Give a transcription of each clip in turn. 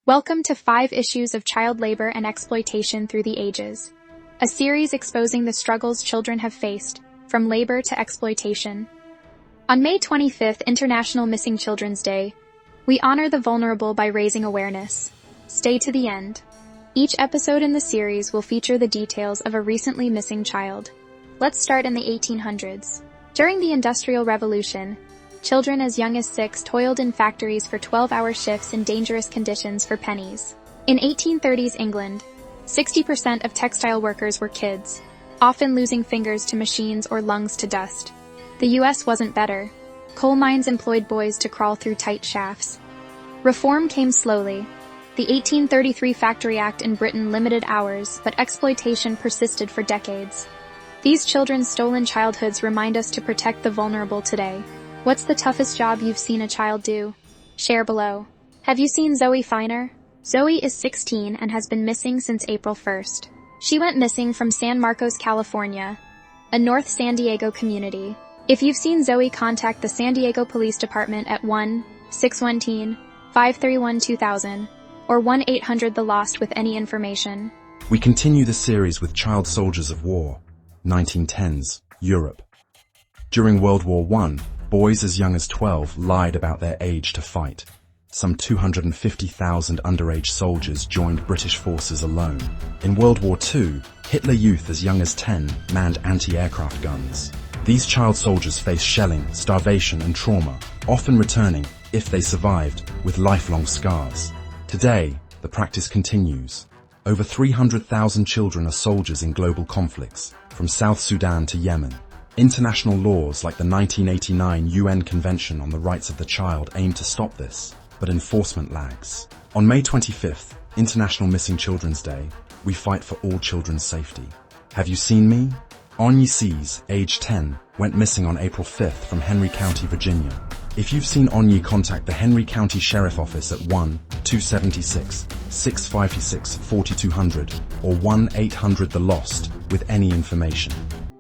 Welcome to 5 issues of child labor and exploitation through the ages, a series exposing the struggles children have faced, from labor to exploitation. On May 25th, International Missing Children's Day, we honor the vulnerable by raising awareness. Stay to the end. Each episode in the series will feature the details of a recently missing child. Let's start in the 1800s. During the Industrial Revolution, children as young as 6 toiled in factories for 12-hour shifts in dangerous conditions for pennies. In 1830s England, 60% of textile workers were kids, often losing fingers to machines or lungs to dust. The US wasn't better. Coal mines employed boys to crawl through tight shafts. Reform came slowly. The 1833 Factory Act in Britain limited hours, but exploitation persisted for decades. These children's stolen childhoods remind us to protect the vulnerable today. What's the toughest job you've seen a child do? Share below. Have you seen Zoe Finer? Zoe is 16 and has been missing since April 1st. She went missing from San Marcos, California, a North San Diego community. If you've seen Zoe, contact the San Diego Police Department at 1-612-531-2000 or 1-800-THE-LOST with any information. We continue the series with child soldiers of war, 1910s, Europe. During World War I, boys as young as 12 lied about their age to fight. Some 250,000 underage soldiers joined British forces alone. In World War II, Hitler Youth as young as 10 manned anti-aircraft guns. These child soldiers faced shelling, starvation and trauma, often returning, if they survived, with lifelong scars. Today, the practice continues. Over 300,000 children are soldiers in global conflicts, from South Sudan to Yemen. International laws like the 1989 UN Convention on the Rights of the Child aim to stop this, but enforcement lags. On May 25th, International Missing Children's Day, we fight for all children's safety. Have you seen me? Onyi Sees, age 10, went missing on April 5th from Henry County, Virginia. If you've seen Onyi, contact the Henry County Sheriff Office at 1-276-656-4200 or 1-800-THE-LOST with any information.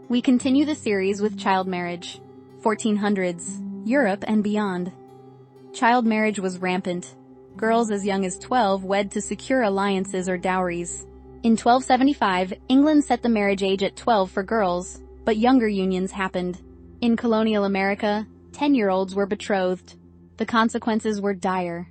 We continue the series with child marriage, 1400s, Europe and beyond. Child marriage was rampant. Girls as young as 12 wed to secure alliances or dowries. In 1275, England set the marriage age at 12 for girls, but younger unions happened. In colonial America, 10-year-olds were betrothed. The consequences were dire.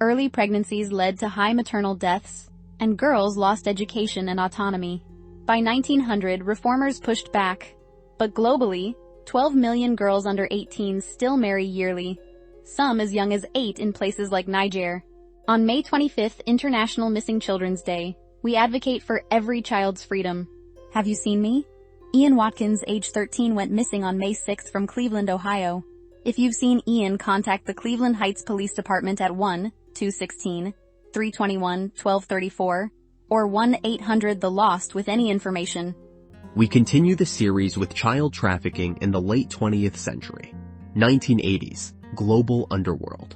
Early pregnancies led to high maternal deaths, and girls lost education and autonomy. By 1900, reformers pushed back, but globally, 12 million girls under 18 still marry yearly, some as young as 8 in places like Niger. On May 25th, International Missing Children's Day, we advocate for every child's freedom. Have you seen me? Ian Watkins, age 13, went missing on May 6th from Cleveland, Ohio. If you've seen Ian, contact the Cleveland Heights Police Department at 1-216-321-1234 or 1-800-THE-LOST with any information. We continue the series with child trafficking in the late 20th century. 1980s, global underworld.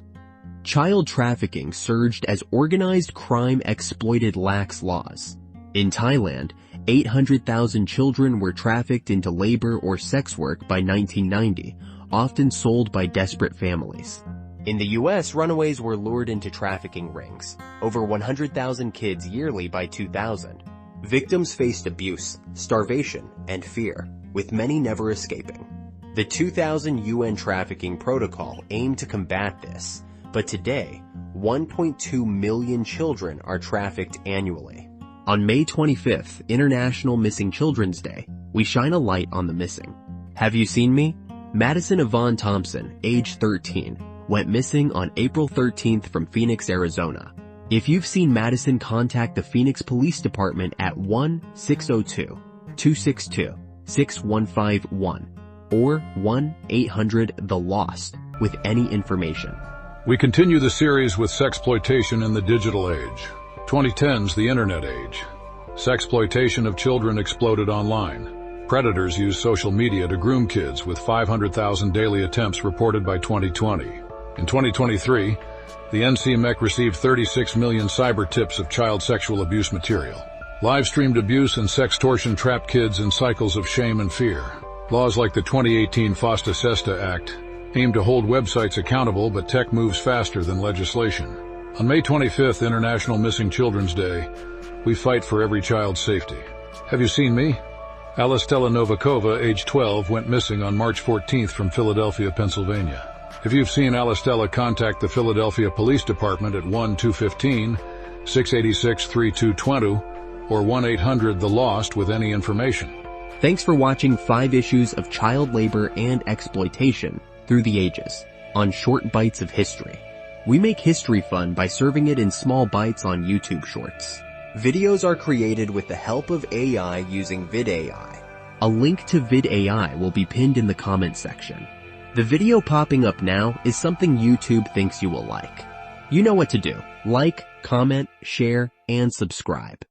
Child trafficking surged as organized crime exploited lax laws. In Thailand, 800,000 children were trafficked into labor or sex work by 1990, often sold by desperate families. In the US, runaways were lured into trafficking rings, over 100,000 kids yearly by 2000. Victims faced abuse, starvation, and fear, with many never escaping. The 2000 UN Trafficking Protocol aimed to combat this, but today, 1.2 million children are trafficked annually. On May 25th, International Missing Children's Day, we shine a light on the missing. Have you seen me? Madison Yvonne Thompson, age 13, went missing on April 13th from Phoenix, Arizona. If you've seen Madison, contact the Phoenix Police Department at 1-602-262-6151 or 1-800-THE-LOST with any information. We continue the series with Sexploitation in the digital age. 2010s, the internet age. Sexploitation of children exploded online. Predators use social media to groom kids, with 500,000 daily attempts reported by 2020. In 2023, the NCMEC received 36 million cyber tips of child sexual abuse material. Live-streamed abuse and sextortion trap kids in cycles of shame and fear. Laws like the 2018 FOSTA-SESTA Act aim to hold websites accountable, but tech moves faster than legislation. On May 25th, International Missing Children's Day, we fight for every child's safety. Have you seen me? Alistella Novikova, age 12, went missing on March 14th from Philadelphia, Pennsylvania. If you've seen Alistella, contact the Philadelphia Police Department at 1-215-686-3220 or 1-800-THE-LOST with any information. Thanks for watching 5 issues of child labor and exploitation through the ages on Short Bites of History. We make history fun by serving it in small bites on YouTube Shorts. Videos are created with the help of AI using VidAI. A link to VidAI will be pinned in the comment section. The video popping up now is something YouTube thinks you will like. You know what to do. Like, comment, share, and subscribe.